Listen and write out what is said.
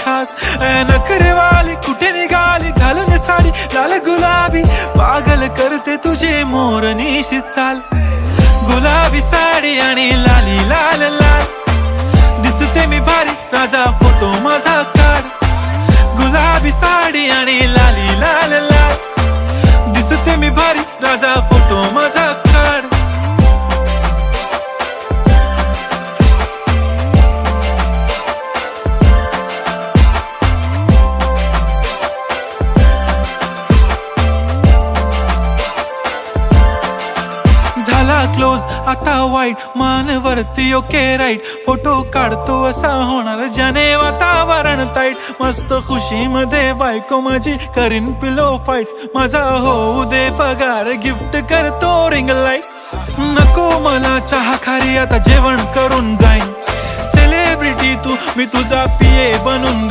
खास. नखरेवाली कुठे निघाली घालून साडी लाल गुलाबी, पागल करते तुझे मोरनीशी चाल. गुलाबी साडी आणि लाली लाल लाल, दिसते मी भारी राजा फोटो माझा काढ. गुलाबी साडी आणि लाली लाल लाल, दिसते मी भारी राजा फोटो माझा काढ. झाला क्लोज आता वाईट, मानवरती ओके राईट. फोटो काढतो असा होणार ज्याने वातावरण ताईट. मस्त खुशी मध्ये बायको माझी करीन पिलो फाईट. माझा होऊ दे पगार गिफ्ट करतो रिंग लाईट. नको मला चहा खारी आता जेवण करून जाईन. सेलिब्रिटी तू मी तुझा पिये बनून